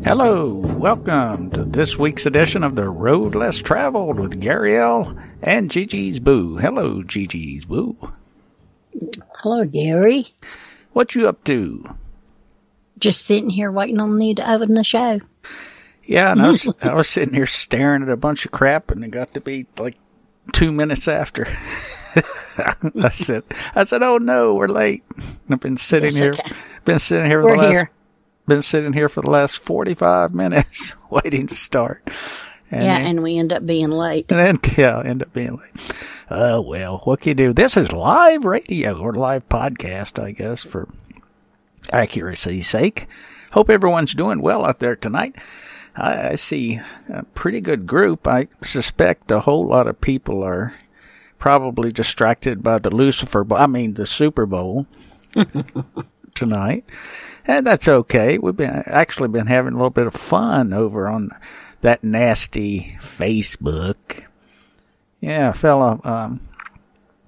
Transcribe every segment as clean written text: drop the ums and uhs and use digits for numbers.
Hello, welcome to this week's edition of The Road Less Traveled with Gary L. and Gigi's Boo. Hello, Gigi's Boo. Hello, Gary. What you up to? Just sitting here waiting on you to open the show. Yeah, and I was sitting here staring at a bunch of crap, and it got to be like 2 minutes after. I said, oh no, we're late. I've been sitting here. Okay. Been sitting here for the last 45 minutes waiting to start. And we end up being late. And then, end up being late. Oh, well, what can you do? This is live radio or live podcast, I guess, for accuracy's sake. Hope everyone's doing well out there tonight. I see a pretty good group. I suspect a whole lot of people are probably distracted by the Super Bowl tonight. And that's okay. We've actually been having a little bit of fun over on that nasty Facebook. Yeah, a fellow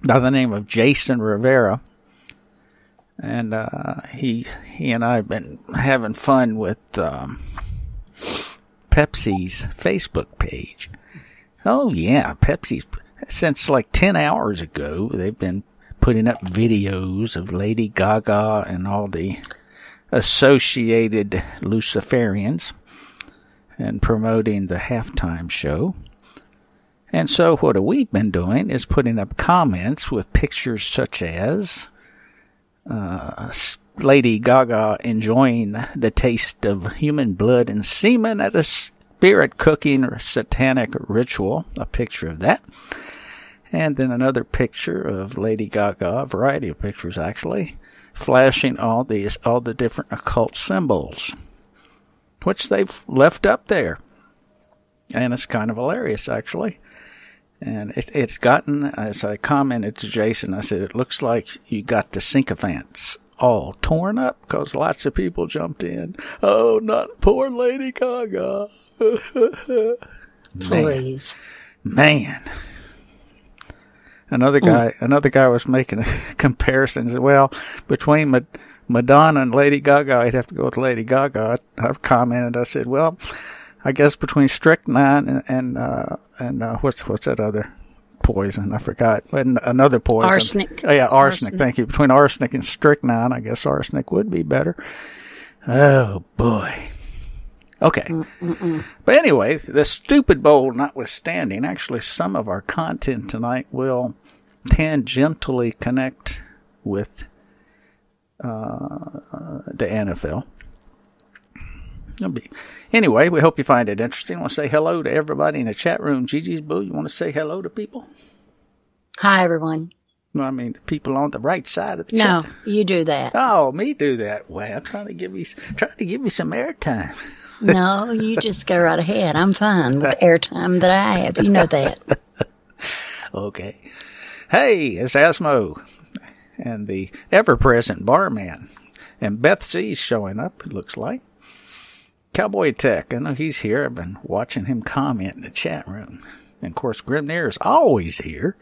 by the name of Jason Rivera. And he and I have been having fun with Pepsi's Facebook page. Oh, yeah, Pepsi's. Since like 10 hours ago, they've been putting up videos of Lady Gaga and all the associated Luciferians and promoting the halftime show. And so what we've been doing is putting up comments with pictures such as Lady Gaga enjoying the taste of human blood and semen at a spirit cooking or satanic ritual, a picture of that. And then another picture of Lady Gaga, a variety of pictures actually, flashing all the different occult symbols, which they've left up there. And it's kind of hilarious, actually. And it's gotten, as I commented to Jason, I said, it looks like you got the sycophants all torn up because lots of people jumped in. Oh, not poor Lady Gaga. Please. Man. Another guy was making a comparison. Said, well, between Madonna and Lady Gaga, I'd have to go with Lady Gaga. I've commented. I said, well, I guess between strychnine and what's that other poison? I forgot. Another poison. Arsenic. Oh, yeah, arsenic. Thank you. Between arsenic and strychnine, I guess arsenic would be better. Oh boy. Okay. But anyway, the stupid bowl notwithstanding, actually some of our content tonight will tangentially connect with the NFL. Anyway, we hope you find it interesting. I want to say hello to everybody in the chat room. Gigi's Boo, you want to say hello to people? Hi, everyone. No, I mean the people on the right side of the chat. No, you do that. Oh, me do that. Well, I'm trying to give you some airtime. No, you just go right ahead. I'm fine with the airtime that I have. You know that. Okay. Hey, it's Asmo and the ever-present barman. And Beth C's showing up, it looks like. Cowboy Tech, I know he's here. I've been watching him comment in the chat room. And, of course, Grimnir is always here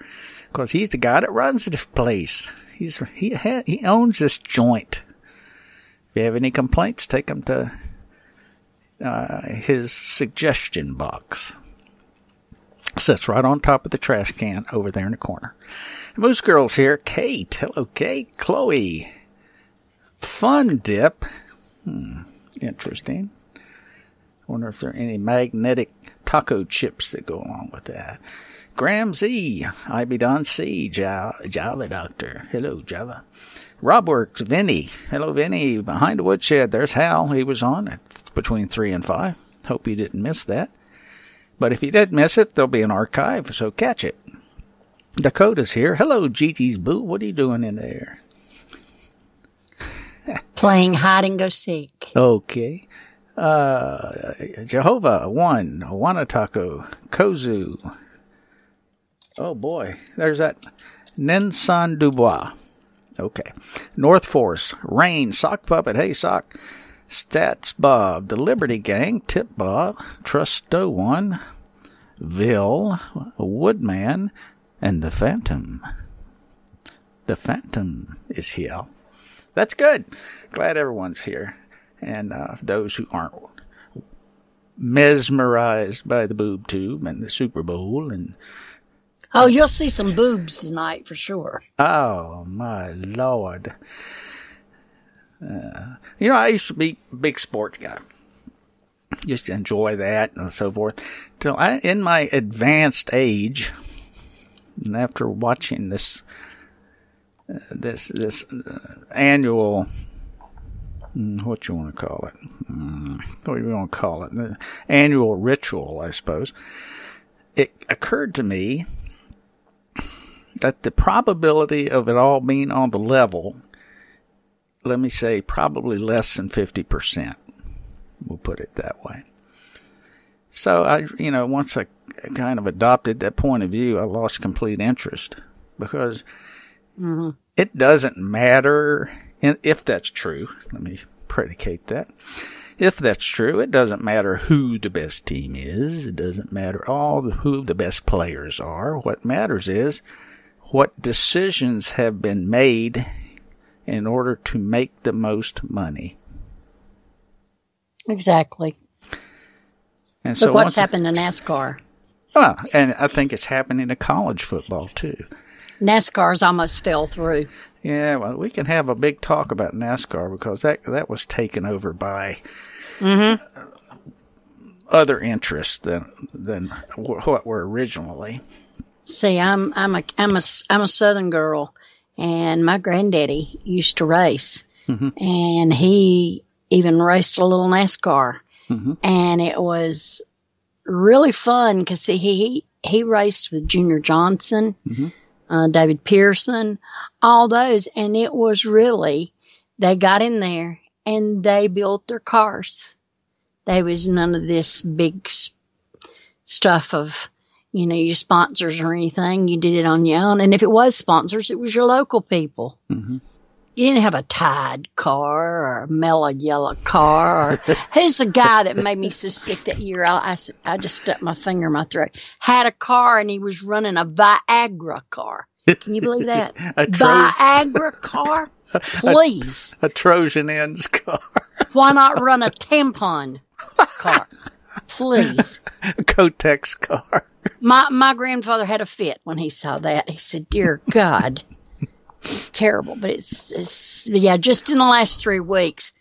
because he's the guy that runs this place. He owns this joint. If you have any complaints, take them to his suggestion box. Sits right on top of the trash can over there in the corner. Moose Girl's here. Kate. Hello, Kate. Chloe. Fun Dip. Interesting. Wonder if there are any magnetic taco chips that go along with that. Graham Z. Ibidon C. Java Doctor. Hello, Java. Robworks, Vinny. Hello, Vinny. Behind the woodshed, there's Hal. He was on. It's between 3 and 5. Hope you didn't miss that. But if you did miss it, there'll be an archive, so catch it. Dakota's here. Hello, Gigi's Boo. What are you doing in there? Playing hide and go seek. Okay. Jehovah, 1. Wanataco. Kozu. Oh, boy. There's that Nensan Dubois. Okay. North Force, Rain, Sock Puppet, Hey Sock, Stats Bob, The Liberty Gang, Tip Bob, Trust No One, Ville, Woodman, and The Phantom. The Phantom is here. That's good. Glad everyone's here. And those who aren't mesmerized by the boob tube and the Super Bowl. And Oh, you'll see some boobs tonight for sure. oh, my Lord. I used to be a big sports guy. Used to enjoy that and so forth. Till in my advanced age, and after watching this annual, what you want to call it? What do you want to call it? The annual ritual, I suppose. It occurred to me that the probability of it all being on the level, let me say, probably less than 50%. We'll put it that way. So once I kind of adopted that point of view, I lost complete interest because it doesn't matter if that's true. Let me predicate that. If that's true, it doesn't matter who the best team is. It doesn't matter who the best players are. What matters is what decisions have been made in order to make the most money. Exactly. And so look what's happened to NASCAR. Well, and I think it's happening to college football, too. NASCAR's almost fell through. Yeah, well, we can have a big talk about NASCAR because that was taken over by other interests than what were originally. See, I'm a Southern girl, and my granddaddy used to race, and he even raced a little NASCAR, and it was really fun because he raced with Junior Johnson, David Pearson, all those, and it was really, they got in there and they built their cars. There was none of this big stuff of, your sponsors or anything. You did it on your own. And if it was sponsors, it was your local people. You didn't have a Tide car or a Mellow Yellow car. Or, who's the guy that made me so sick that year? I just stuck my finger in my throat. Had a car and he was running a Viagra car. Can you believe that? Viagra car? Please. A Trojan Ends car. Why not run a tampon car? Please. A Kotex car. My grandfather had a fit when he saw that. He said, "Dear God." It's terrible, but it's just in the last 3 weeks,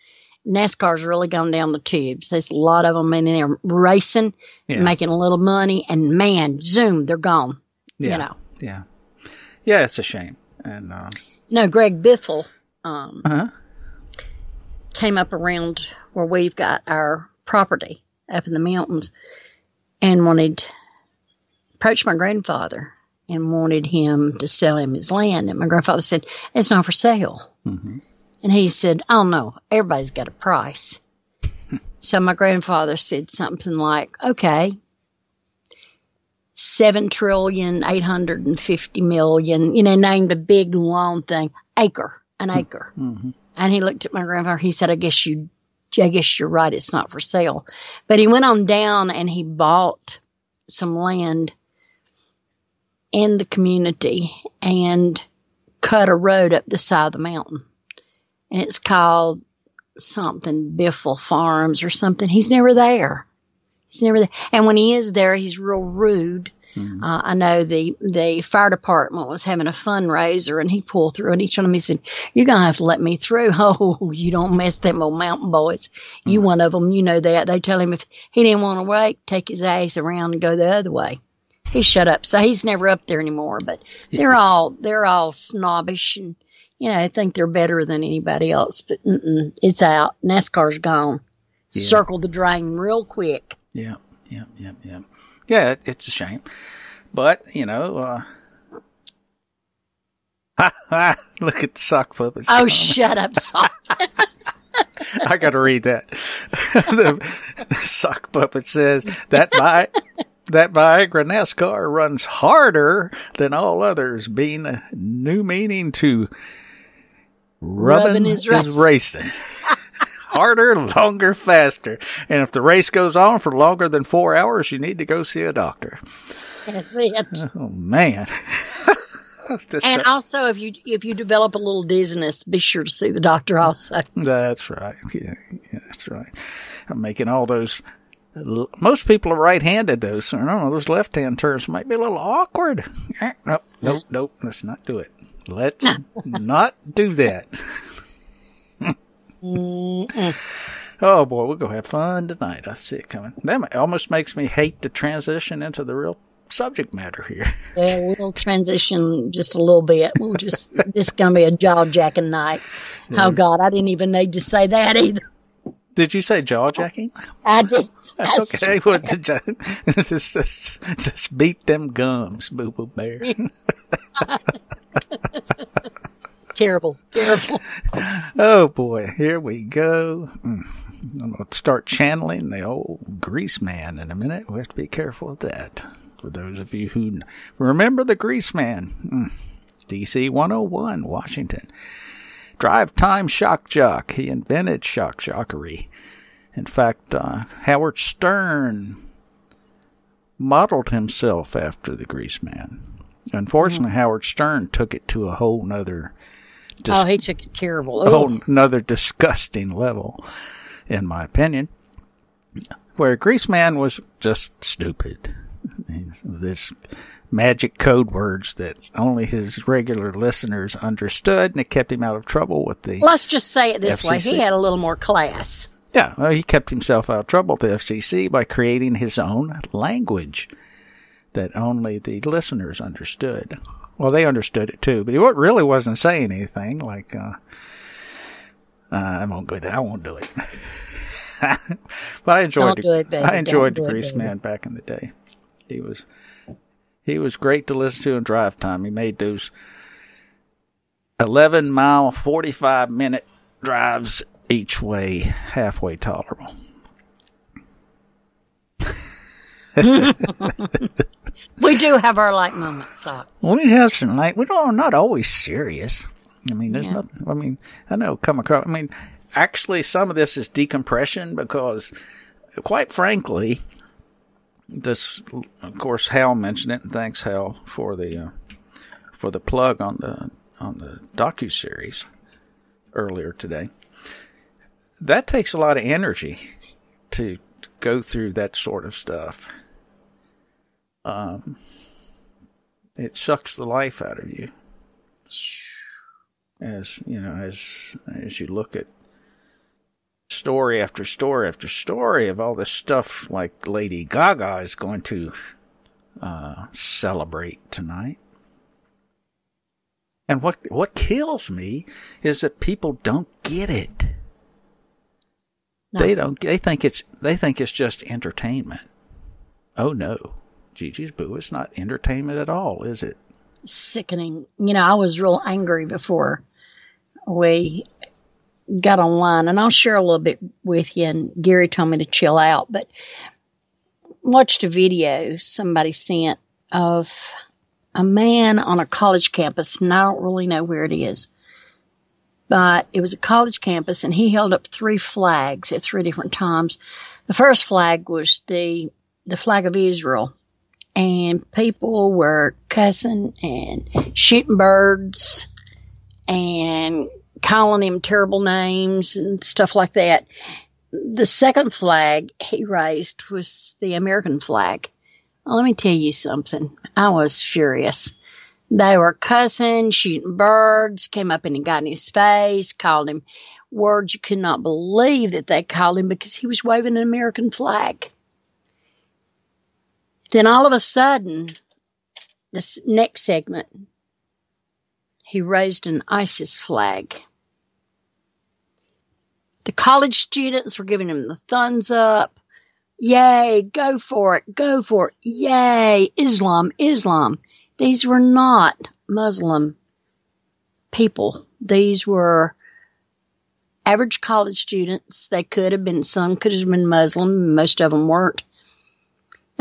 NASCAR's really gone down the tubes. There's a lot of them in there racing, making a little money, and man, zoom, they're gone. Yeah, it's a shame. And Greg Biffle came up around where we've got our property up in the mountains and approached my grandfather and wanted him to sell him his land. And my grandfather said, "It's not for sale." And he said, "Oh, no, everybody's got a price." So my grandfather said something like, "Okay, $7,850,000,000, named a big long thing, an acre. And he looked at my grandfather. He said, I guess you're right. It's not for sale." But he went on down and he bought some land in the community and cut a road up the side of the mountain. And it's called something Biffle Farms or something. He's never there. And when he is there, he's real rude. I know the fire department was having a fundraiser and he pulled through and he told him, he said, "You're going to have to let me through." "Oh, you don't mess them old mountain boys. You one of them, you know that." They tell him if he didn't want to wait, take his ass around and go the other way. He shut up. So he's never up there anymore, but they're all snobbish and, think they're better than anybody else, but it's out. NASCAR's gone. Circle the drain real quick. Yeah, it's a shame. But, look at the sock puppets. Oh, shut up, sock. I got to read that. The sock puppet says that Viagra NASCAR runs harder than all others, being a new meaning to rubbing is racing. Harder, longer, faster. And if the race goes on for longer than 4 hours, you need to go see a doctor. That's it. Oh, man. And also, if you develop a little dizziness, be sure to see the doctor also. That's right. Yeah, that's right. I'm making all those Most people are right-handed, though, so I don't know, those left-hand turns might be a little awkward. Nope, let's not do it. Let's not do that. Oh, boy, we're going to have fun tonight. I see it coming. That almost makes me hate to transition into the real subject matter here. Yeah, we'll transition just a little bit. This is going to be a jaw-jacking night. Yeah. Oh, God, I didn't even need to say that either. Did you say jaw-jacking? I did. That's okay. What the just beat them gums, Boo-Boo Bear. Terrible. Oh, boy. Here we go. I'm going to start channeling the old Grease Man in a minute. We have to be careful with that. For those of you who remember the Grease Man. DC 101, Washington. Drive time shock jock. He invented shock jockery. In fact, Howard Stern modeled himself after the Grease Man. Unfortunately, Howard Stern took it to a whole nother... he took it terrible. A whole nother disgusting level, in my opinion. Where Grease Man was just stupid. This magic code words that only his regular listeners understood, and it kept him out of trouble with the Let's just say it this FCC. way. He had a little more class. Yeah, well, he kept himself out of trouble with the FCC by creating his own language that only the listeners understood. Well, they understood it too, but he really wasn't saying anything like, I won't do it. But I enjoyed the Grease Man back in the day. He was great to listen to in drive time. He made those 11-mile, 45-minute drives each way halfway tolerable. We do have our light moments, though. We have some light. We're not always serious. I mean, there's nothing. I mean, I know come across. I mean, actually, some of this is decompression because, quite frankly, this. Of course, Hal mentioned it, and thanks, Hal, for the plug on the docuseries earlier today. That takes a lot of energy to go through that sort of stuff. It sucks the life out of you. As you know, as you look at story after story after story of all this stuff like Lady Gaga is going to celebrate tonight. And what kills me is that people don't get it. No. They think it's just entertainment. Oh no. Gigi's Boo, it's not entertainment at all, is it? Sickening. You know, I was real angry before we got online, and I'll share a little bit with you, and Gary told me to chill out, but watched a video somebody sent of a man on a college campus, and I don't really know where it is, but it was a college campus, and he held up 3 flags at 3 different times. The first flag was the flag of Israel. And people were cussing and shooting birds and calling him terrible names and stuff like that. The second flag he raised was the American flag. Well, let me tell you something. I was furious. They were cussing, shooting birds, came up and got in his face, called him words you could not believe that they called him because he was waving an American flag. Then all of a sudden, this next segment, he raised an ISIS flag. The college students were giving him the thumbs up. Yay, go for it, yay, Islam. These were not Muslim people. These were average college students. They could have been, some could have been Muslim, most of them weren't.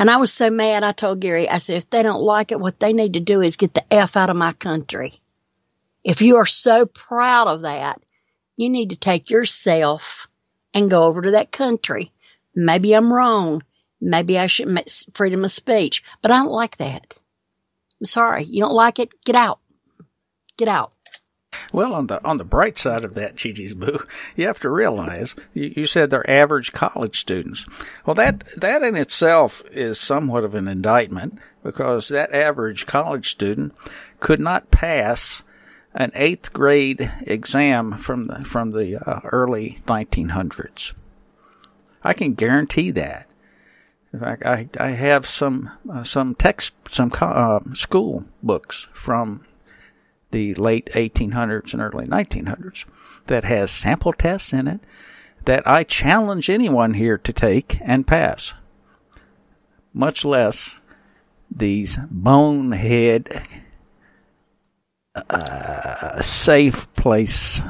And I was so mad, I told Gary, I said, if they don't like it, what they need to do is get the F out of my country. If you are so proud of that, you need to take yourself and go over to that country. Maybe I'm wrong. Maybe I should make freedom of speech. But I don't like that. I'm sorry. You don't like it? Get out. Get out. Well, on the bright side of that, Gigi's Boo, you have to realize you said they're average college students. Well, that in itself is somewhat of an indictment, because that average college student could not pass an 8th grade exam from the early 1900s. I can guarantee that. In fact, I have some school books from the late 1800s and early 1900s that has sample tests in it that I challenge anyone here to take and pass, much less these bonehead safe place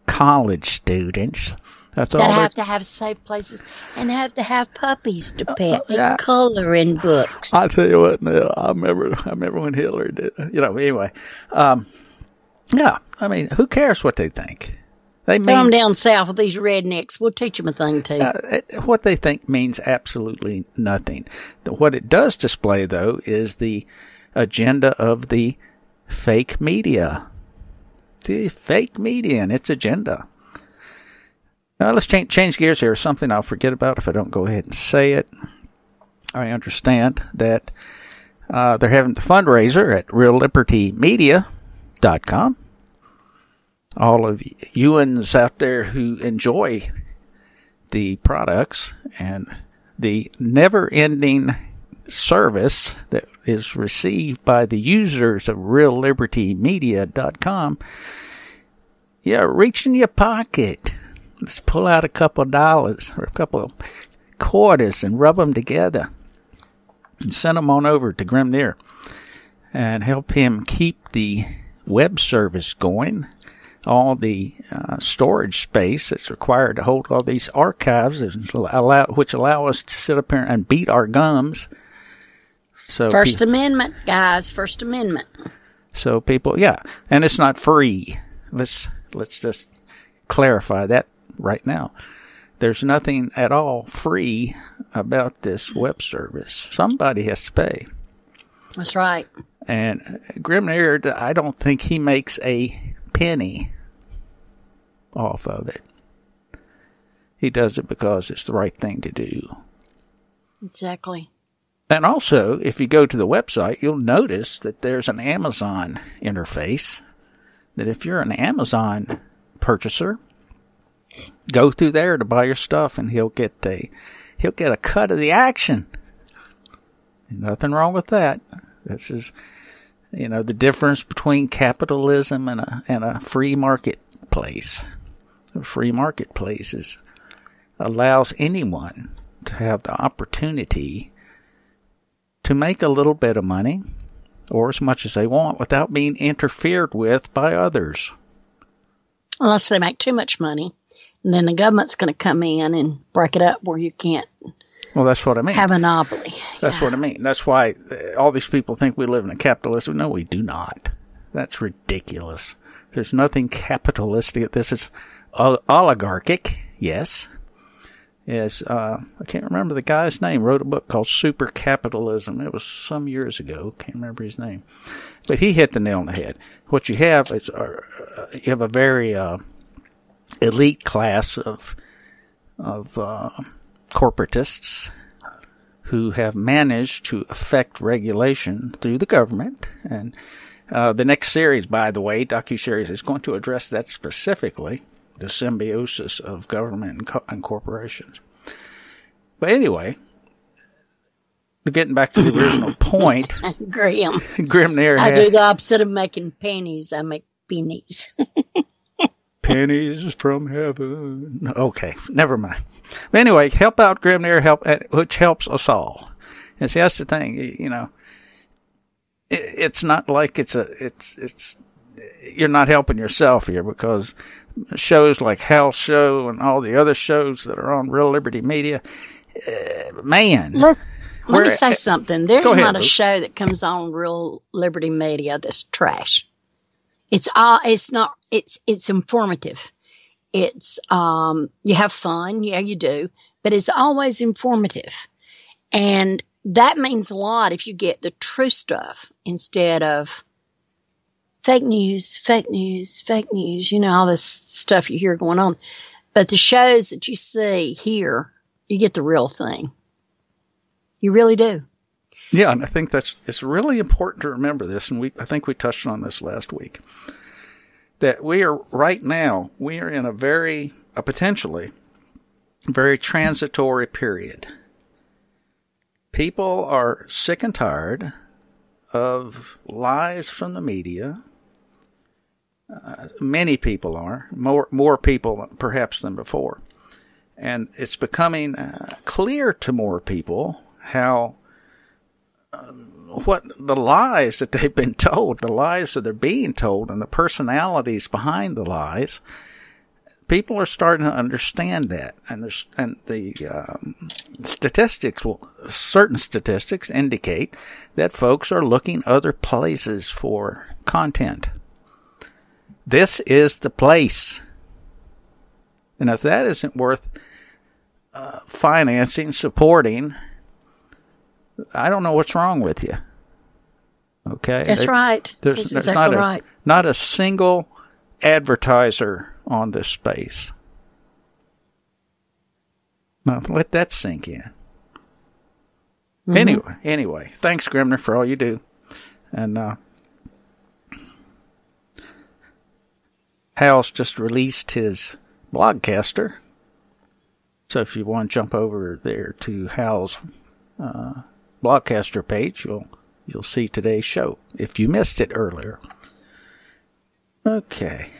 college students. That's all. That have to have safe places and have to have puppies to pet and coloring books. I tell you what, Neil, I remember when Hillary did. Anyway, yeah. I mean, who cares what they think? They come down south with these rednecks. We'll teach them a thing too. What they think means absolutely nothing. What it does display, though, is the agenda of the fake media. The fake media and its agenda. Now, let's change gears here. Something I'll forget about if I don't go ahead and say it. I understand that they're having the fundraiser at reallibertymedia.com. All of youans out there who enjoy the products and the never-ending service that is received by the users of reallibertymedia.com, reach in your pocket. Let's pull out a couple of dollars or a couple of quarters and rub them together and send them on over to Grimnir and help him keep the web service going, all the storage space that's required to hold all these archives, which allow us to sit up here and beat our gums. So First Amendment, guys, First Amendment. So people, and it's not free. Let's just clarify that right now. There's nothing at all free about this web service. Somebody has to pay. That's right. And Grimnir, I don't think he makes a penny off of it. He does it because it's the right thing to do. Exactly. And also, if you go to the website, you'll notice that there's an Amazon interface, that if you're an Amazon purchaser, go through there to buy your stuff and he'll get a cut of the action. Nothing wrong with that. This is, the difference between capitalism and a free marketplace. A free marketplace allows anyone to have the opportunity to make a little bit of money, or as much as they want, without being interfered with by others. Unless they make too much money, and then the government's going to come in and break it up where you can't. Well, that's what I mean. Have a monopoly. That's what I mean. That's why all these people think we live in a capitalism. No, we do not. That's ridiculous. There's nothing capitalistic. This is oligarchic, yes. Yes, I can't remember the guy's name. Wrote a book called Super Capitalism. It was some years ago. Can't remember his name. But he hit the nail on the head. What you have is you have a very elite class of corporatists who have managed to affect regulation through the government. And the next series, by the way, docuseries, is going to address that specifically, the symbiosis of government and corporations. But anyway, getting back to the original point. Grimnir I do the opposite of making pennies. I make pennies. Pennies from heaven. Okay, never mind. But anyway, help out Grimnir, which helps us all. And see, that's the thing, it's not like it's you're not helping yourself here, because shows like Hal Show and all the other shows that are on Real Liberty Media, man. Let me say something. There's not a show that comes on Real Liberty Media that's trash. It's informative. It's, you have fun. Yeah, you do. But it's always informative. And that means a lot if you get the true stuff instead of fake news, fake news, fake news, all this stuff you hear going on. But the shows that you see here, you get the real thing. You really do. Yeah, and I think it's really important to remember this, and I think we touched on this last week, that we are in a potentially very transitory period. People are sick and tired of lies from the media. Many people are, more people perhaps than before. And it's becoming clear to more people how what the lies that they've been told, the lies that they're being told, and the personalities behind the lies, people are starting to understand that. And the statistics certain statistics indicate that folks are looking other places for content. This is the place. And if that isn't worth financing, supporting, I don't know what's wrong with you. Okay? That's right. There's exactly right. Not a single advertiser on this space. Now, let that sink in. Mm-hmm. Anyway, thanks, Grimner, for all you do. And Hal's just released his blogcaster. So if you want to jump over there to Hal's blogcaster page, you'll see today's show if you missed it earlier. Okay.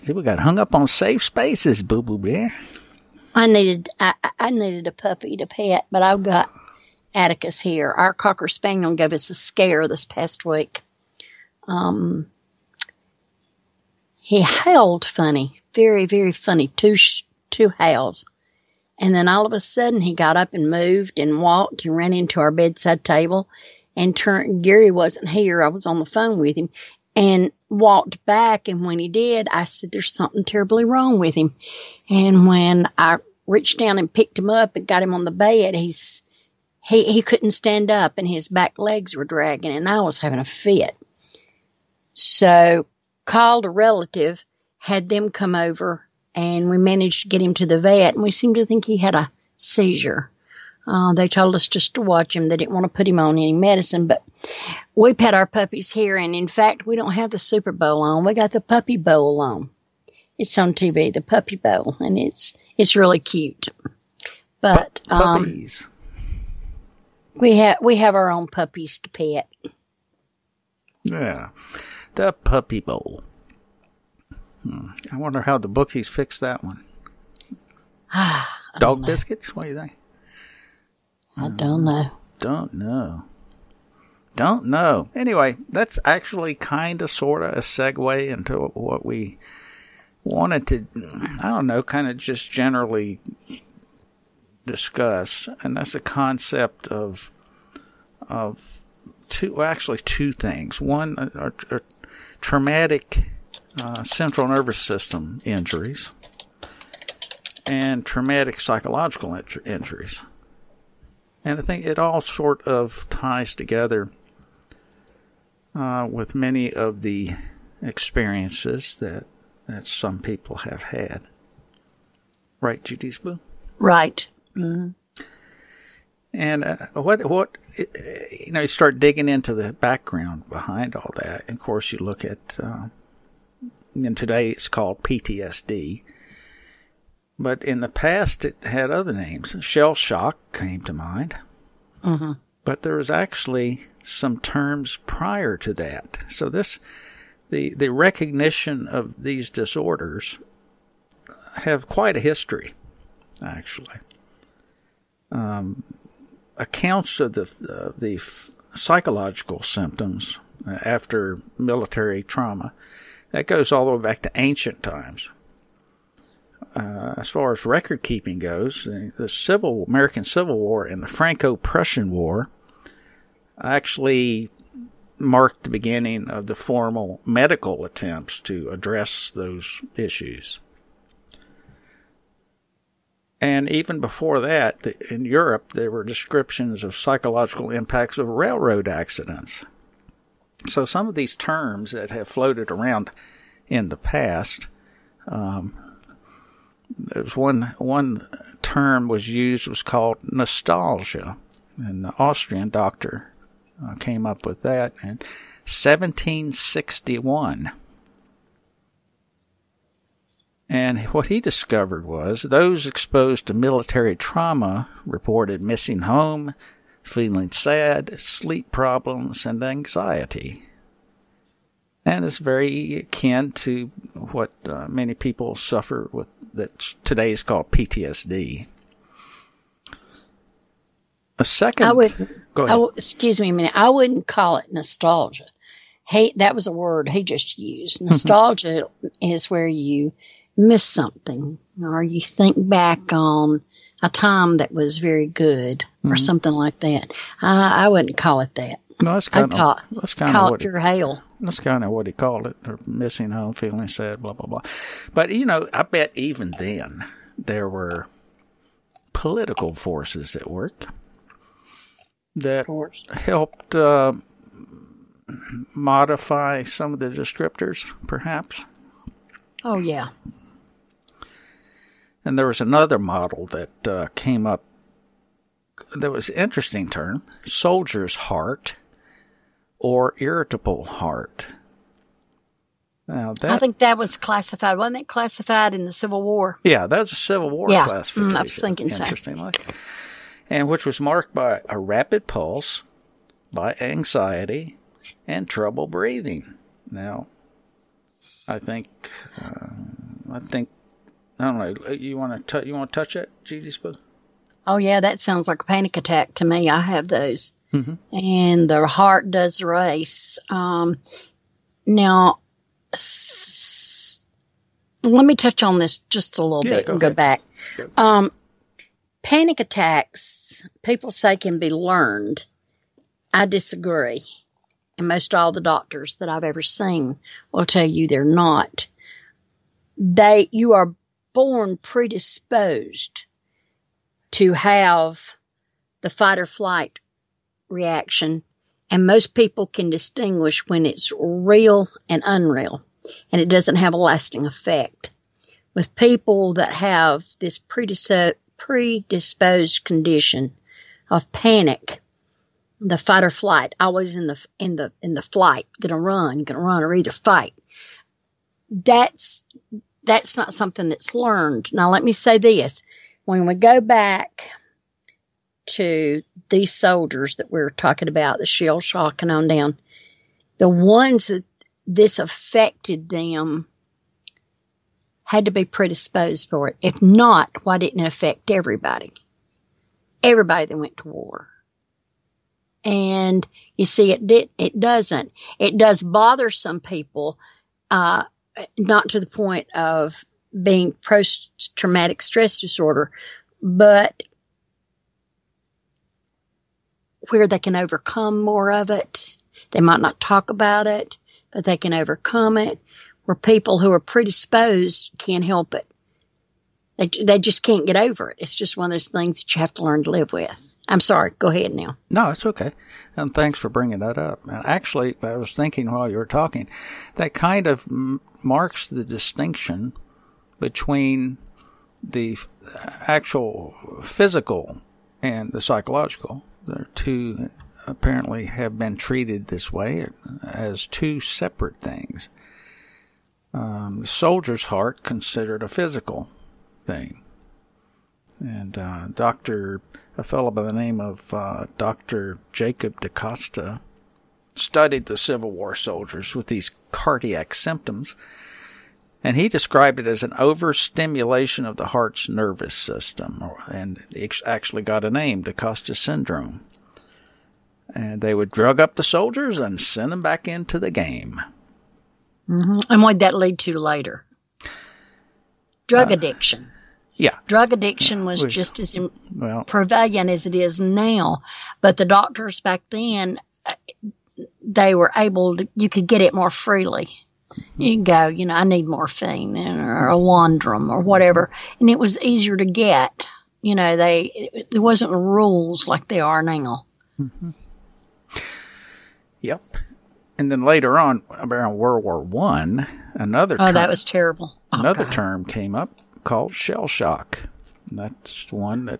We got hung up on safe spaces, Boo Boo Bear. I needed a puppy to pet, but I've got Atticus here. Our Cocker Spaniel gave us a scare this past week. He howled funny, very, very funny, two howls. And then all of a sudden he got up and moved and walked and ran into our bedside table and Gary wasn't here. I was on the phone with him and walked back. And when he did, I said, there's something terribly wrong with him. And when I reached down and picked him up and got him on the bed, he couldn't stand up and his back legs were dragging and I was having a fit. So called a relative, had them come over, and we managed to get him to the vet, and we seemed to think he had a seizure. They told us just to watch him. They didn't want to put him on any medicine, but we pet our puppies here, and in fact, we don't have the Super Bowl on. We got the Puppy Bowl on. It's on TV, the Puppy Bowl, and it's really cute. But puppies. We have our own puppies to pet. Yeah, the Puppy Bowl. I wonder how the bookies fixed that one. Dog biscuits? What do you think? I don't know. Don't know. Anyway, that's actually kind of sort of a segue into what we wanted to, I don't know, kind of just generally discuss. And that's the concept of two things. One are traumatic central nervous system injuries and traumatic psychological injuries. And I think it all sort of ties together with many of the experiences that some people have had. Right, GT's Boo? Right. Mm-hmm. And what you start digging into the background behind all that. And of course, you look at, and today it's called PTSD. But in the past, it had other names. Shell shock came to mind. Mm-hmm. But there was actually some terms prior to that. So the recognition of these disorders have quite a history, actually. Accounts of the psychological symptoms after military trauma, that goes all the way back to ancient times. As far as record keeping goes, the American Civil War and the Franco-Prussian War actually marked the beginning of the formal medical attempts to address those issues. And even before that, in Europe, there were descriptions of psychological impacts of railroad accidents. So some of these terms that have floated around in the past, there's one term was used, was called nostalgia, and the Austrian doctor came up with that in 1761. And what he discovered was those exposed to military trauma reported missing home, feeling sad, sleep problems, and anxiety. And it's very akin to what many people suffer with that today is called PTSD. A second... Go ahead. Excuse me a minute. I wouldn't call it nostalgia. That was a word he just used. Nostalgia is where you miss something, or you think back on a time that was very good, or something like that. I wouldn't call it that. No, that's kind of call it pure hell. That's kind of what he called it, or missing home, feeling sad, blah, blah, blah. But, I bet even then there were political forces at work that helped modify some of the descriptors, perhaps. Oh, yeah. And there was another model that came up that was an interesting term, soldier's heart or irritable heart. Now I think that was classified. Wasn't it classified in the Civil War? Yeah, that was a Civil War classification. I was thinking so. Interestingly. And which was marked by a rapid pulse, by anxiety, and trouble breathing. Now, I don't know. You want to touch it, Judy? Suppose? Oh yeah, that sounds like a panic attack to me. I have those, and the heart does race. Now, let me touch on this just a little bit and go back. Sure. Panic attacks, people say, can be learned. I disagree, and most all the doctors that I've ever seen will tell you they're not. You are born predisposed to have the fight or flight reaction, and most people can distinguish when it's real and unreal, and it doesn't have a lasting effect. With people that have this predisposed condition of panic, the fight or flight, always in the flight, gonna run or either fight. That's not something that's learned. Now, let me say this. When we go back to these soldiers that we're talking about, the shell shock and on down, the ones that this affected them had to be predisposed for it. If not, why didn't it affect everybody? Everybody that went to war. And you see, it doesn't. It does bother some people, not to the point of being post-traumatic stress disorder, but where they can overcome more of it. They might not talk about it, but they can overcome it. Where people who are predisposed can't help it. They just can't get over it. It's just one of those things that you have to learn to live with. I'm sorry. Go ahead now. No, it's okay. And thanks for bringing that up. And actually, I was thinking while you were talking, that kind of marks the distinction between the actual physical and the psychological. The two apparently have been treated this way as two separate things. The soldier's heart considered a physical thing. And a fellow by the name of Dr. Jacob DaCosta studied the Civil War soldiers with these cardiac symptoms, and he described it as an overstimulation of the heart's nervous system, and it actually got a name, DaCosta syndrome. And they would drug up the soldiers and send them back into the game. Mm-hmm. And what did that lead to later? Drug addiction. Yeah. Drug addiction was just as prevalent as it is now. But the doctors back then, they were able to, you could get it more freely. Mm-hmm. You can go, I need morphine or a Londrum or whatever. And it was easier to get. There wasn't rules like they are now. Mm-hmm. Yep. And then later on, around World War I, that was terrible. Another term came up called shell shock. And that's the one that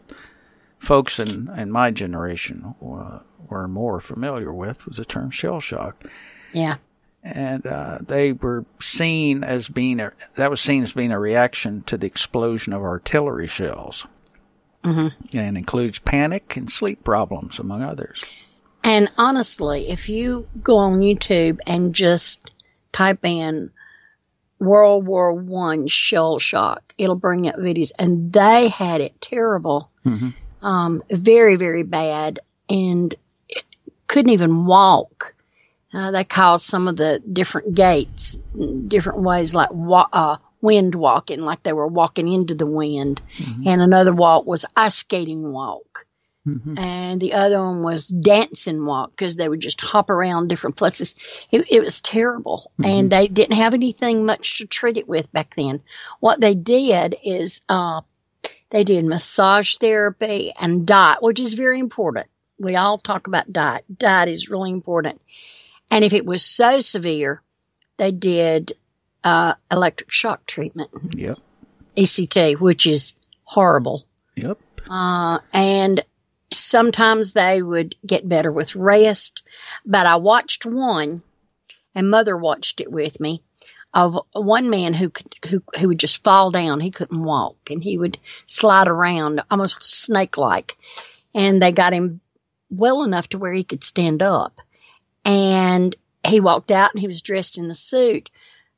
folks in my generation were more familiar with, was the term shell shock. Yeah. And they were seen as being a reaction to the explosion of artillery shells. Mm-hmm. And includes panic and sleep problems, among others. And honestly, if you go on YouTube and just type in World War I shell shock, it'll bring up videos. And they had it terrible. Mm-hmm. Very, very bad. And couldn't even walk. They called some of the different gaits different ways, like wind walking, like they were walking into the wind. Mm-hmm. And another walk was ice skating walk. Mm-hmm. And the other one was dancing walk, because they would just hop around different places. It was terrible. Mm-hmm. And they didn't have anything much to treat it with back then. What they did is they did massage therapy and diet, which is very important. We all talk about diet. Diet is really important. And if it was so severe, they did electric shock treatment. Yep. ECT, which is horrible. Yep. And sometimes they would get better with rest. But I watched one, and Mother watched it with me, of one man who would just fall down. He couldn't walk, and he would slide around almost snake-like. And they got him well enough to where he could stand up. And he walked out, and he was dressed in the suit.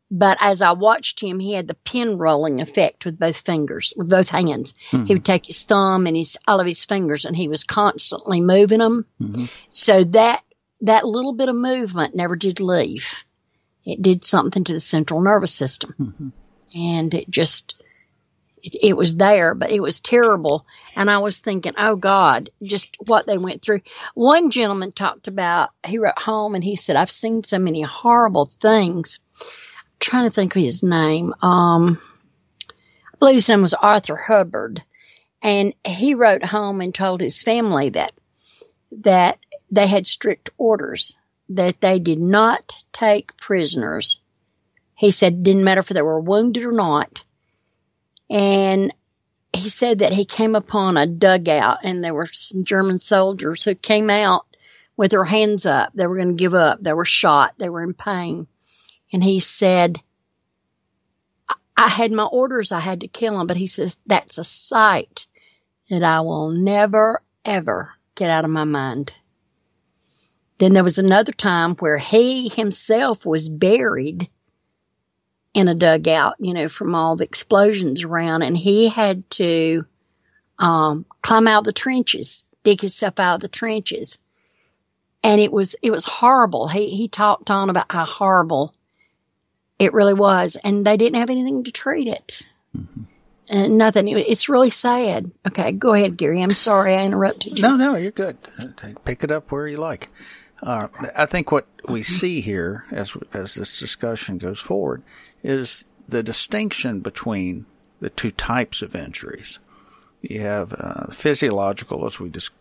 But as I watched him, he had the pin rolling effect with both fingers, with both hands. Mm-hmm. He would take his thumb and all of his fingers, and he was constantly moving them. Mm-hmm. So that little bit of movement never did leave. It did something to the central nervous system. Mm-hmm. And it was there, but it was terrible. And I was thinking, oh God, just what they went through. One gentleman talked about, he wrote home and he said, I've seen so many horrible things. I'm trying to think of his name. I believe his name was Arthur Hubbard. And he wrote home and told his family that they had strict orders, that they did not take prisoners. He said it didn't matter if they were wounded or not. And he said that he came upon a dugout, and there were some German soldiers who came out with their hands up. They were going to give up. They were shot. They were in pain. And he said, I had my orders. I had to kill them. But he says, that's a sight that I will never, ever get out of my mind. Then there was another time where he himself was buried in a dugout, from all the explosions around, and he had to climb out of the trenches, dig himself out of the trenches. And it was horrible. He talked on about how horrible it really was, and they didn't have anything to treat it. Mm-hmm. And nothing. It's really sad. Okay, go ahead, Gary. I'm sorry I interrupted you. No, you're good. Pick it up where you like. I think what we see here as this discussion goes forward is the distinction between the two types of injuries. You have physiological,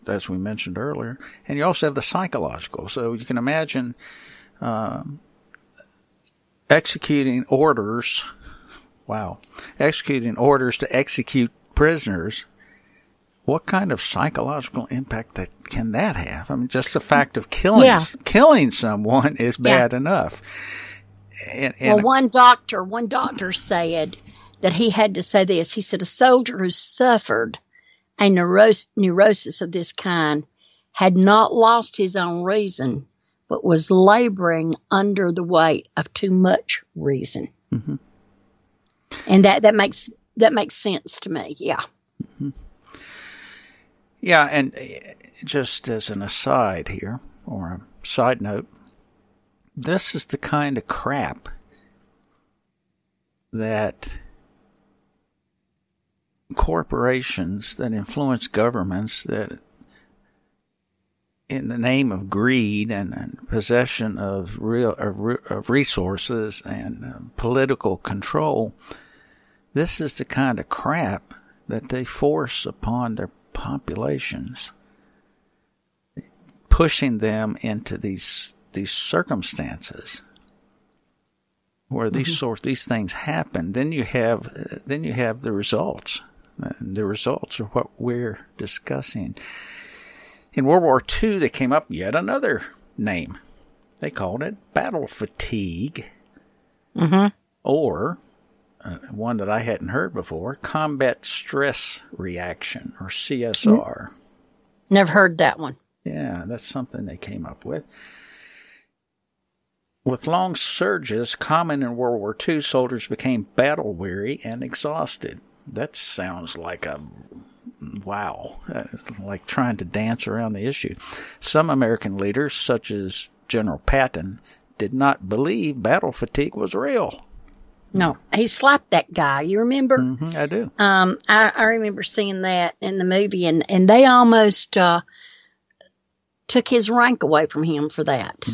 as we mentioned earlier, and you also have the psychological. So you can imagine executing orders to execute prisoners. What kind of psychological impact can that have? I mean, just the fact of killing someone is bad enough. And one doctor said that he had to say this. He said, a soldier who suffered a neurosis of this kind had not lost his own reason, but was laboring under the weight of too much reason. Mm-hmm. And that makes sense to me. Yeah. Mm-hmm. Yeah, and just as an aside here, or a side note, this is the kind of crap that corporations that influence governments, that in the name of greed and possession of resources and political control, this is the kind of crap that they force upon their populations, pushing them into these these circumstances where these things happen, then you have the results. And the results are what we're discussing. In World War II, they came up with yet another name. They called it battle fatigue, or one that I hadn't heard before, combat stress reaction, or CSR. Never heard that one. Yeah, that's something they came up with. With long surges common in World War II, soldiers became battle-weary and exhausted. That sounds like like trying to dance around the issue. Some American leaders, such as General Patton, did not believe battle fatigue was real. No, he slapped that guy. You remember? I do. I remember seeing that in the movie, and they almost took his rank away from him for that.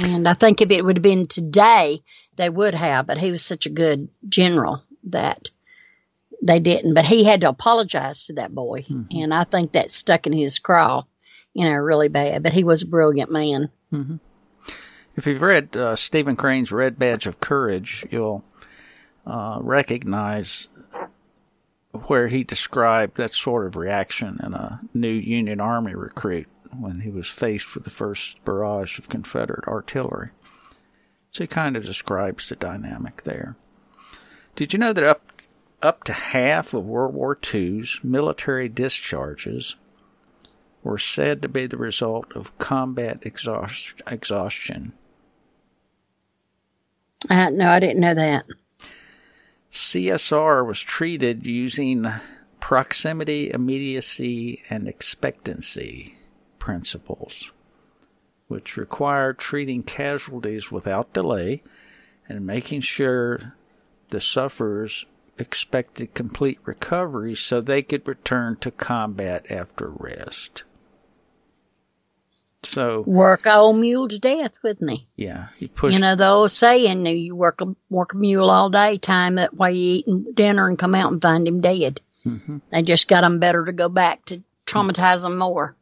And I think if it would have been today, they would have, but he was such a good general that they didn't. But he had to apologize to that boy, and I think that stuck in his craw, really bad. But he was a brilliant man. If you've read Stephen Crane's Red Badge of Courage, you'll recognize where he described that sort of reaction in a new Union Army recruit when he was faced with the first barrage of Confederate artillery. So he kind of describes the dynamic there. Did you know that up to half of World War II's military discharges were said to be the result of combat exhaustion? No, I didn't know that. CSR was treated using proximity, immediacy, and expectancy principles, which required treating casualties without delay and making sure the sufferers expected complete recovery so they could return to combat after rest. So work an old mule to death, wouldn't he? Yeah, he pushed. You know the old saying: "You work a mule all day, time up while you eating dinner, and come out and find him dead." They just got him better to go back to traumatize them more.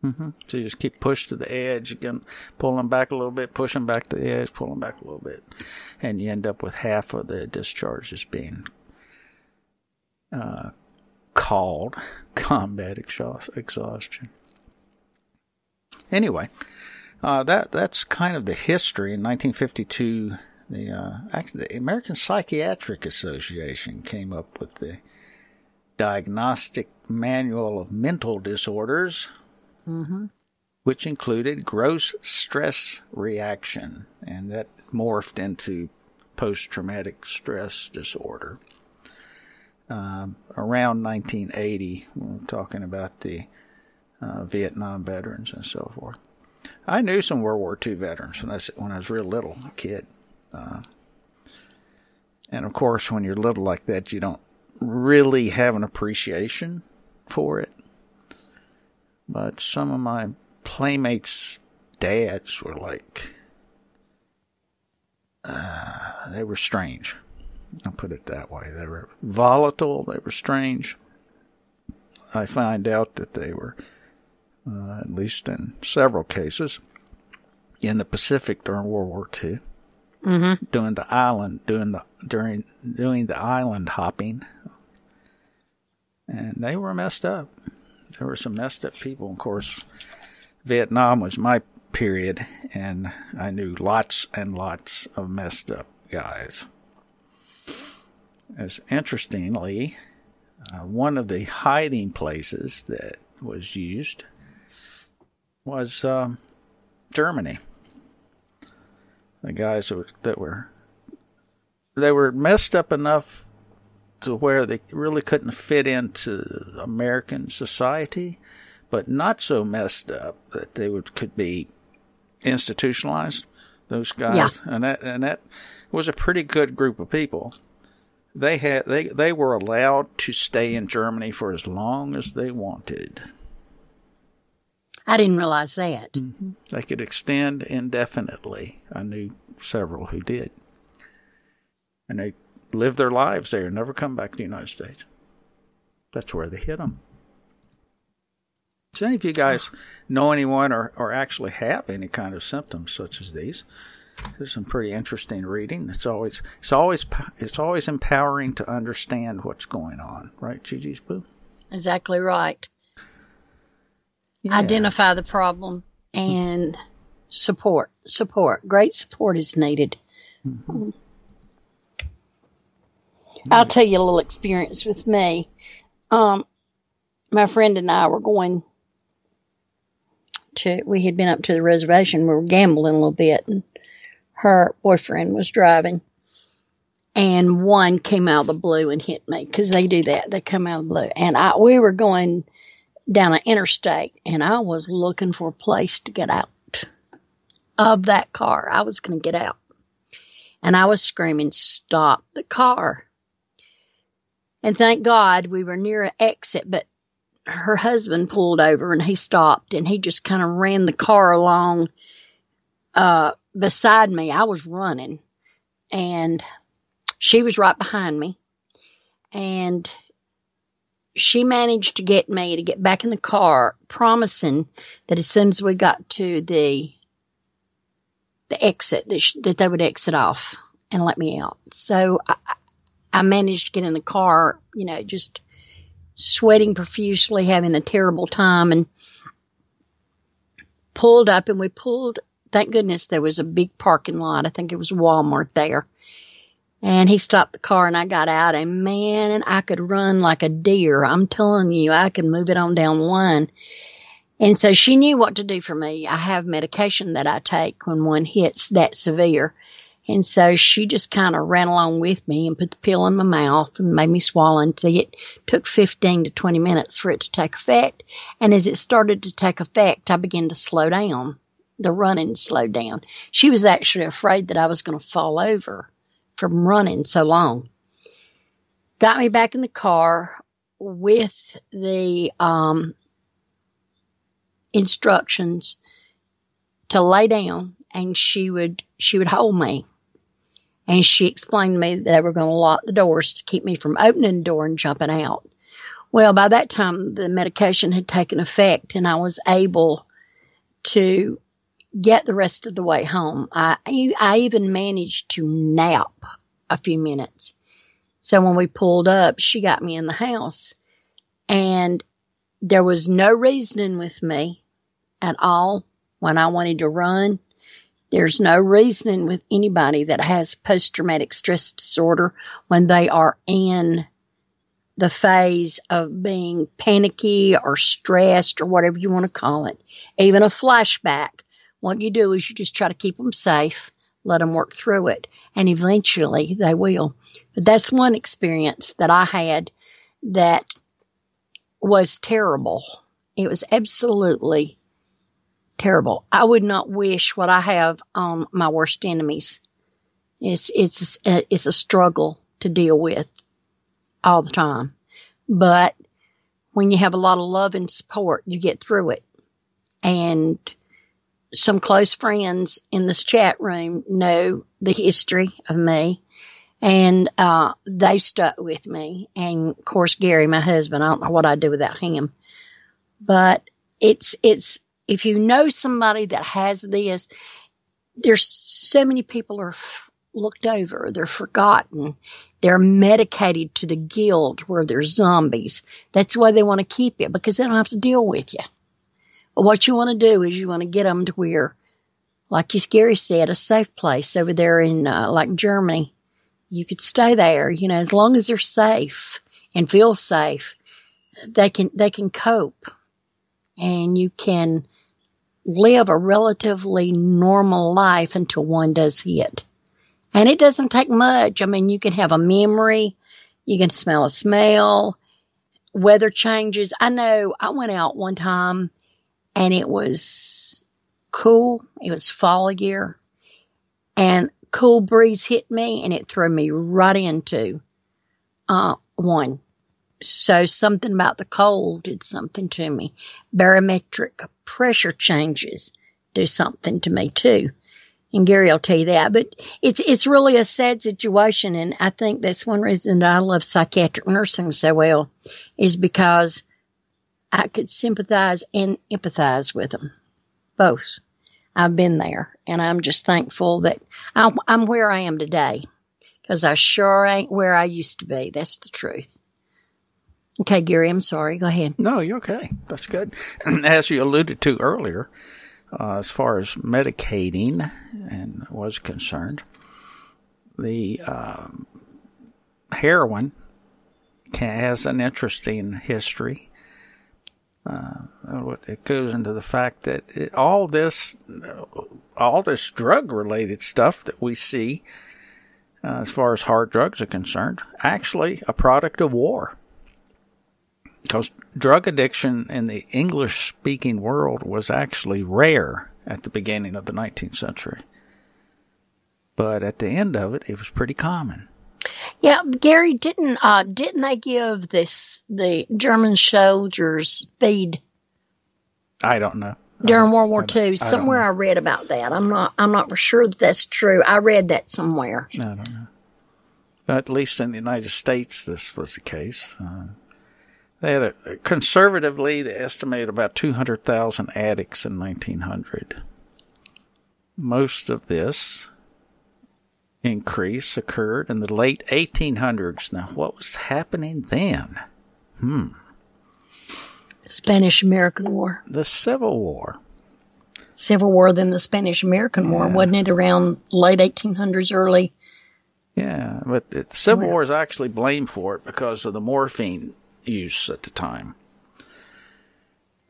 So you just keep pushed to the edge, again, pull them back a little bit, push them back to the edge, pull them back a little bit, and you end up with half of the discharges being called combat exhaustion. Anyway, that's kind of the history. In 1952, the American Psychiatric Association came up with the Diagnostic Manual of Mental Disorders, which included gross stress reaction, and that morphed into post-traumatic stress disorder. Around 1980, we're talking about the Vietnam veterans and so forth. I knew some World War II veterans when I was real little, a kid. And of course, when you're little like that, you don't really have an appreciation for it. But some of my playmates' dads were like, they were strange. I'll put it that way. They were volatile. They were strange. I find out that they were, at least in several cases, in the Pacific during World War II, doing the island hopping, and they were messed up. There were some messed up people. Of course, Vietnam was my period, and I knew lots and lots of messed up guys. As interestingly, one of the hiding places that was used was Germany. The guys that were messed up enough to where they really couldn't fit into American society, but not so messed up that they could be institutionalized. Those guys, and that was a pretty good group of people. They were allowed to stay in Germany for as long as they wanted. I didn't realize that. They could extend indefinitely. I knew several who did. And they lived their lives there and never come back to the United States. That's where they hit them. So any of you guys know anyone or actually have any kind of symptoms such as these? There's some pretty interesting reading. It's always empowering to understand what's going on, right, Gigi's Boo? Exactly right. Yeah. Identify the problem and support. Great support is needed. Mm-hmm. I'll tell you a little experience with me. My friend and I were we had been up to the reservation. We were gambling a little bit, and her boyfriend was driving, and one came out of the blue and hit me, because they do that. They come out of the blue. And we were going down an interstate, and I was looking for a place to get out of that car. I was going to get out. And I was screaming, "Stop the car." And thank God we were near an exit, but her husband pulled over and he stopped, and he just kind of ran the car along beside me. I was running, and she was right behind me, and she managed to get me to get back in the car, promising that as soon as we got to the exit, that they would exit off and let me out. So I managed to get in the car, just sweating profusely, having a terrible time, and pulled up, and thank goodness there was a big parking lot. I think it was Walmart there. And he stopped the car, and I got out, and man, I could run like a deer. I'm telling you, I could move it on down the line. And so she knew what to do for me. I have medication that I take when one hits that severe. And so she just kind of ran along with me and put the pill in my mouth and made me swallow. And so it took 15 to 20 minutes for it to take effect. And as it started to take effect, I began to slow down. The running slowed down. She was actually afraid that I was going to fall over from running so long. Got me back in the car with the instructions to lay down, and she would hold me. And she explained to me that they were going to lock the doors to keep me from opening the door and jumping out. Well, by that time, the medication had taken effect, and I was able to get the rest of the way home. I even managed to nap a few minutes. So when we pulled up, she got me in the house. And there was no reasoning with me at all when I wanted to run. There's no reasoning with anybody that has post-traumatic stress disorder when they are in the phase of being panicky or stressed or whatever you want to call it. Even a flashback. What you do is you just try to keep them safe, let them work through it, and eventually they will. But that's one experience that I had that was terrible. It was absolutely terrible. I would not wish what I have on my worst enemies. It's a struggle to deal with all the time. But when you have a lot of love and support, you get through it. And some close friends in this chat room know the history of me, and they stuck with me. And of course, Gary, my husband, I don't know what I'd do without him. But it's if you know somebody that has this, there's so many people are looked over, they're forgotten, they're medicated to the guilt where they're zombies. That's why they want to keep you, because they don't have to deal with you. But what you want to do is you want to get them to where, like Gary said, a safe place over there in like Germany. You could stay there, as long as they're safe and feel safe, they can cope, and you can live a relatively normal life until one does hit. And it doesn't take much. I mean, you can have a memory, you can smell a smell, weather changes. I know I went out one time and it was cool. It was fall year, and cool breeze hit me and it threw me right into one. So something about the cold did something to me. Barometric pressure changes do something to me too. And Gary will tell you that. But it's really a sad situation. And I think that's one reason that I love psychiatric nursing so well, is because I could sympathize and empathize with them. Both. I've been there, and I'm just thankful that I'm where I am today, because I sure ain't where I used to be. That's the truth. Okay, Gary, I'm sorry. Go ahead. No, you're okay. That's good. As you alluded to earlier, as far as medicating and was concerned, the heroin has an interesting history. It goes into the fact that all this drug-related stuff that we see, as far as hard drugs are concerned, actually a product of war. Because drug addiction in the English-speaking world was actually rare at the beginning of the 19th century. But at the end of it, it was pretty common. Yeah, Gary, didn't they give the German soldiers speed? I don't know. During World War II, somewhere I read about that. I'm not for sure that that's true. I read that somewhere. I don't know. At least in the United States, this was the case. They had conservatively, they estimated about 200,000 addicts in 1900. Most of this increase occurred in the late 1800s. Now, what was happening then? Spanish-American War. The Civil War. Civil War, then the Spanish-American War. Wasn't it around late 1800s, early? Yeah, but the Civil War is actually blamed for it because of the morphine use at the time.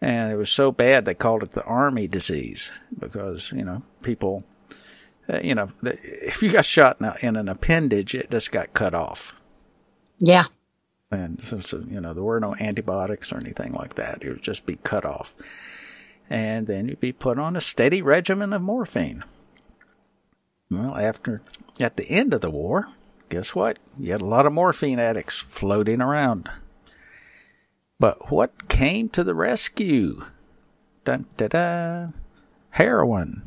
And it was so bad they called it the army disease because, people... if you got shot in an appendage, it just got cut off. Yeah. And since, there were no antibiotics or anything like that, it would just be cut off. And then you'd be put on a steady regimen of morphine. Well, at the end of the war, guess what? You had a lot of morphine addicts floating around. But what came to the rescue? Dun, da, da, heroin.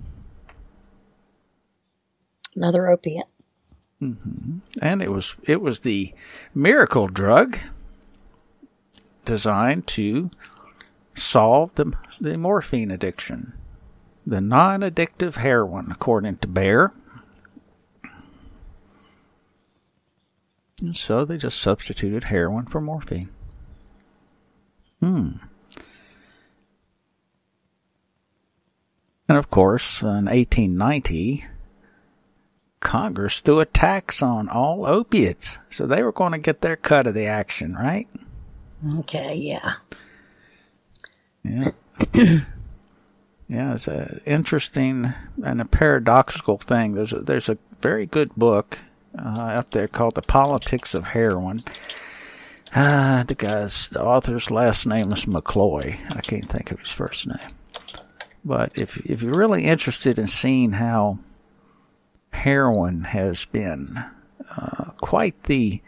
Another opiate. Mm-hmm. And it was the miracle drug designed to solve the morphine addiction. The non-addictive heroin, according to Bayer. And so they just substituted heroin for morphine. And of course, in 1890... Congress threw a tax on all opiates, so they were going to get their cut of the action, right? Okay, yeah. Yeah. Yeah, it's an interesting and a paradoxical thing. There's a very good book out there called The Politics of Heroin. The author's last name is McCloy. I can't think of his first name. But if you're really interested in seeing how heroin has been quite the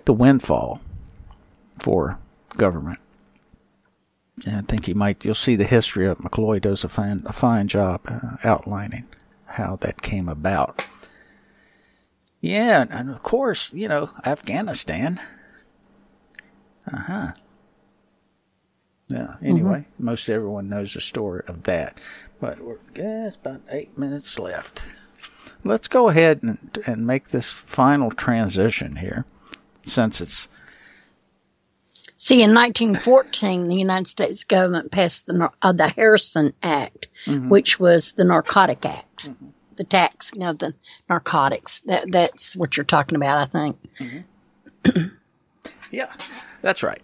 windfall for government. And I think you'll see the history of McCloy does a fine job outlining how that came about. Yeah, and of course, Afghanistan. Yeah, anyway, most everyone knows the story of that. But it's about 8 minutes left. Let's go ahead and make this final transition here, since it's... See, in 1914, the United States government passed the Harrison Act, which was the Narcotic Act, the tax of the narcotics. That's what you're talking about, I think. Yeah, that's right.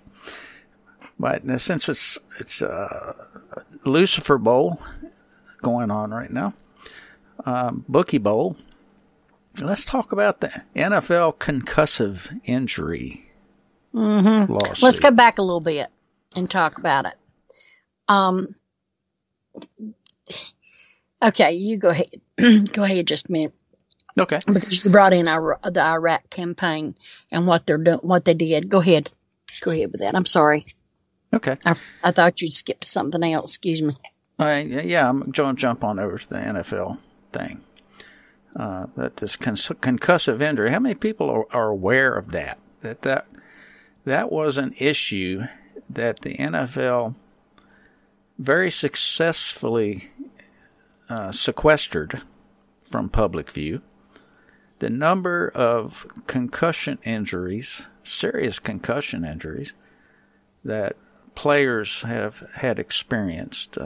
But since it's Lucifer Bowl going on right now, Bookie Bowl, let's talk about the NFL Concussive Injury lawsuit. Let's go back a little bit and talk about it. Okay, you go ahead. Go ahead just a minute. Okay. Because you brought in the Iraq campaign and what they're doing, what they did. Go ahead. Go ahead with that. I'm sorry. Okay. I thought you'd skip to something else. Excuse me. Yeah, I'm going to jump on over to the NFL thing. That this concussive injury. How many people are aware of that? That was an issue that the NFL very successfully sequestered from public view the number of concussion injuries, serious concussion injuries, that players have had experienced.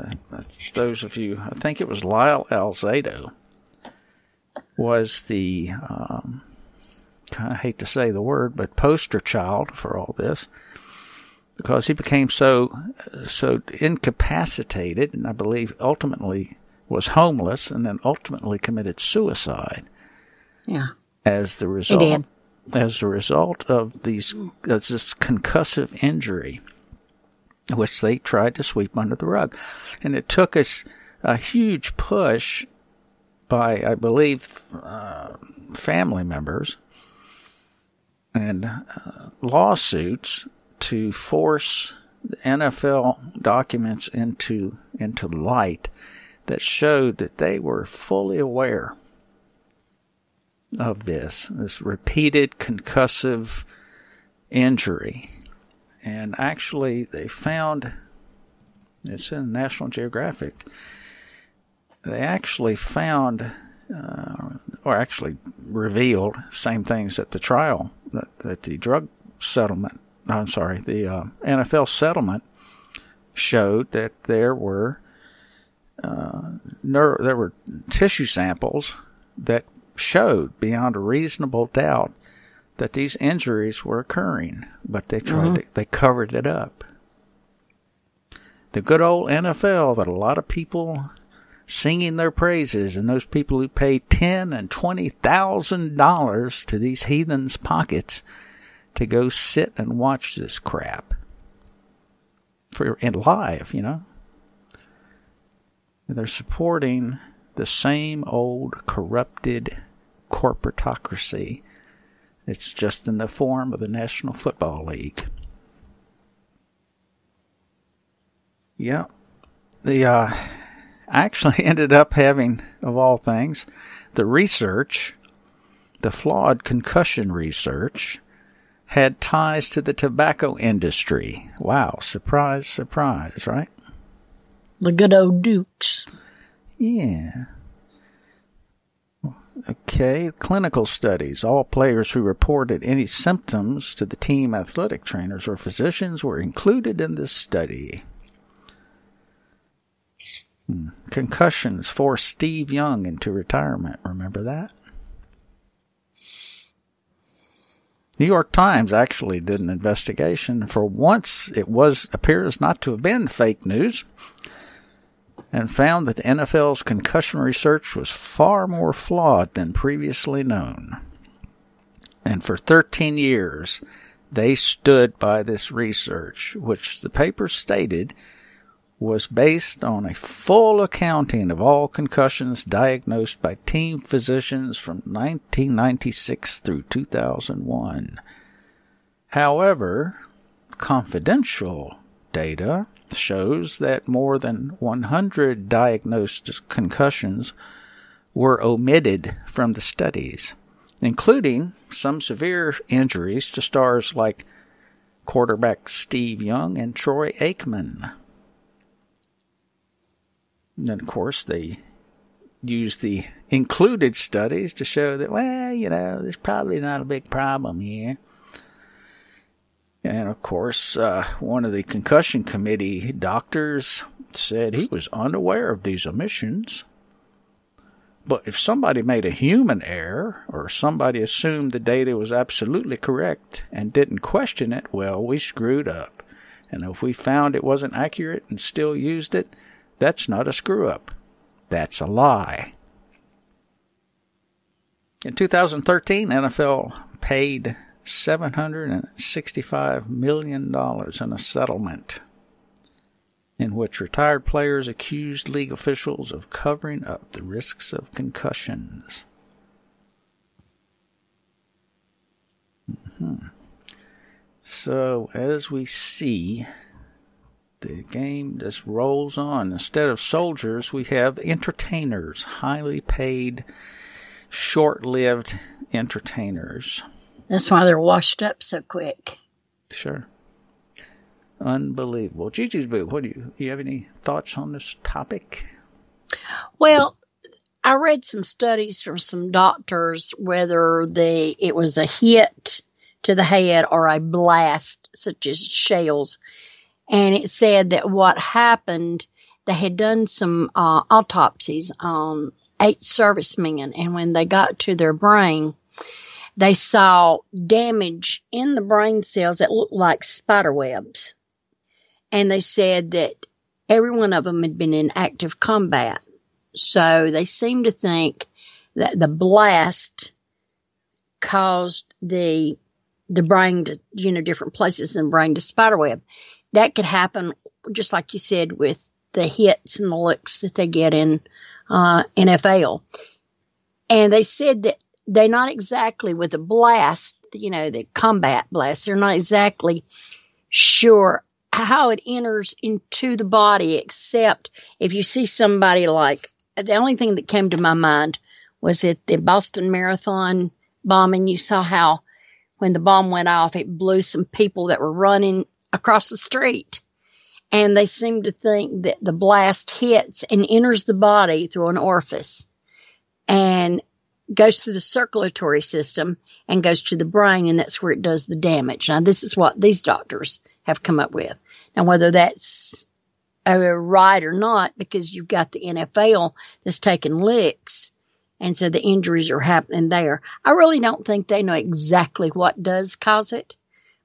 Those of you, I think it was Lyle Alzado, was the, I hate to say the word, but poster child for all this, because he became so incapacitated, and I believe ultimately was homeless, and then ultimately committed suicide. Yeah. As the result, he did. As a result of this concussive injury, which they tried to sweep under the rug. And it took us a huge push by, I believe, family members and lawsuits to force the NFL documents into light that showed that they were fully aware of this repeated concussive injury. And actually, they found, it's in National Geographic, they actually found, or actually revealed, same things at the trial, that the drug settlement, I'm sorry, the NFL settlement showed that there were tissue samples that showed beyond a reasonable doubt that these injuries were occurring, but they tried they covered it up. The good old NFL that a lot of people singing their praises, and those people who pay $10,000 and $20,000 to these heathens' pockets to go sit and watch this crap in live, you know. They're supporting the same old corrupted corporatocracy. It's just in the form of the National Football League. Yeah. I actually ended up having, of all things, the flawed concussion research, had ties to the tobacco industry. Wow, surprise, surprise, right? The good old Dukes. Yeah. Okay, clinical studies. All players who reported any symptoms to the team athletic trainers or physicians were included in this study. Concussions forced Steve Young into retirement. Remember that? New York Times actually did an investigation. For once, it appears not to have been fake news, and found that the NFL's concussion research was far more flawed than previously known. And for 13 years, they stood by this research, which the paper stated was based on a full accounting of all concussions diagnosed by team physicians from 1996 through 2001. However, confidential data shows that more than 100 diagnosed concussions were omitted from the studies, including some severe injuries to stars like quarterback Steve Young and Troy Aikman. And then, of course, they used the included studies to show that, well, you know, there's probably not a big problem here. And, of course, one of the concussion committee doctors said he was unaware of these omissions. But if somebody made a human error, or somebody assumed the data was absolutely correct and didn't question it, well, we screwed up. And if we found it wasn't accurate and still used it, that's not a screw-up. That's a lie. In 2013, NFL paid $765 million in a settlement in which retired players accused league officials of covering up the risks of concussions. So, as we see, the game just rolls on. Instead of soldiers, we have entertainers, highly paid, short-lived entertainers. That's why they're washed up so quick. Sure. Unbelievable. Gigi's Boo, what do you have any thoughts on this topic? Well, I read some studies from some doctors whether it was a hit to the head or a blast, such as shells. And it said that what happened, they had done some autopsies on 8 servicemen, and when they got to their brain, they saw damage in the brain cells that looked like spider webs. And they said that every one of them had been in active combat. So they seemed to think that the blast caused the brain to, different places in the brain to spiderweb. That could happen, just like you said, with the hits and the licks that they get in NFL. And they said that they're not exactly with the blast, the combat blast, they're not exactly sure how it enters into the body, except if you see somebody like, the only thing that came to my mind was at the Boston Marathon bombing. You saw how when the bomb went off, it blew some people that were running across the street. And they seem to think that the blast hits and enters the body through an orifice and goes through the circulatory system and goes to the brain, and that's where it does the damage. Now, this is what these doctors have come up with. Now, whether that's right or not, because you've got the NFL that's taking licks, and so the injuries are happening there. I really don't think they know exactly what does cause it,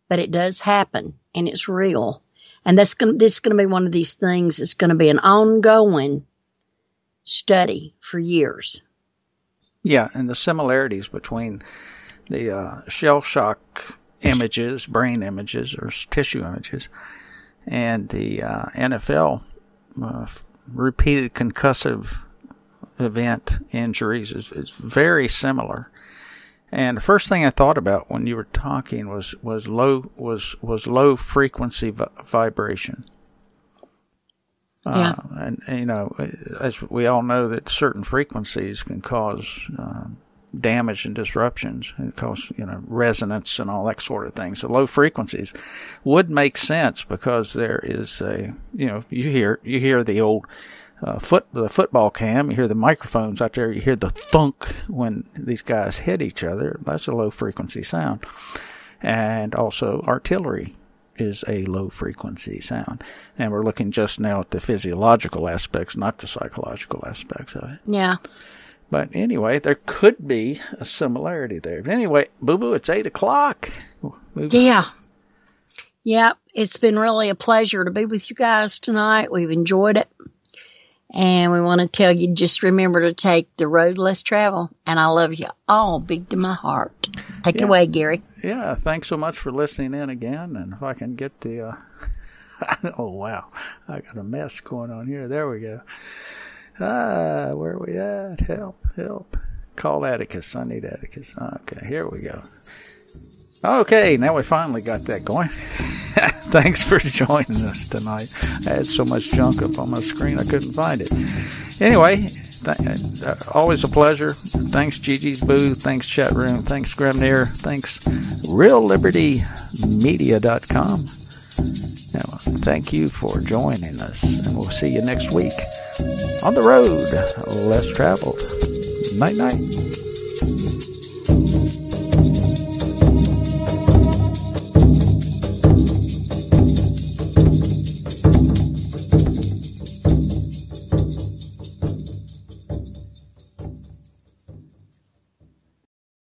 but it does happen, and it's real. And this is going to be one of these things that's going to be an ongoing study for years. Yeah, and the similarities between the shell shock images, brain images, or tissue images, and the NFL repeated concussive event injuries is very similar. And the first thing I thought about when you were talking was low frequency vibration. Yeah. And as we all know, that certain frequencies can cause damage and disruptions, and cause resonance and all that sort of thing. So low frequencies would make sense, because there is you hear the old the football cam, you hear the microphones out there, you hear the thunk when these guys hit each other. That's a low frequency sound. And also artillery is a low frequency sound. And we're looking just now at the physiological aspects, not the psychological aspects of it. Yeah. But anyway, there could be a similarity there. But anyway, Boo Boo, it's 8:00. Yeah. Yep. It's been really a pleasure to be with you guys tonight. We've enjoyed it. And we want to tell you, just remember to take the road less traveled. And I love you all big to my heart. Take it away, Gary. Yeah, thanks so much for listening in again. And if I can get the... oh, wow. I got a mess going on here. There we go. Where are we at? Help. Call Atticus. I need Atticus. Okay, here we go. Okay, now we finally got that going. Thanks for joining us tonight. I had so much junk up on my screen I couldn't find it. Anyway, always a pleasure. Thanks Gigi's Booth. Thanks Chat Room. Thanks Grabnair. Thanks RealLibertyMedia.com. Now, thank you for joining us, and we'll see you next week on the road less traveled. Night night.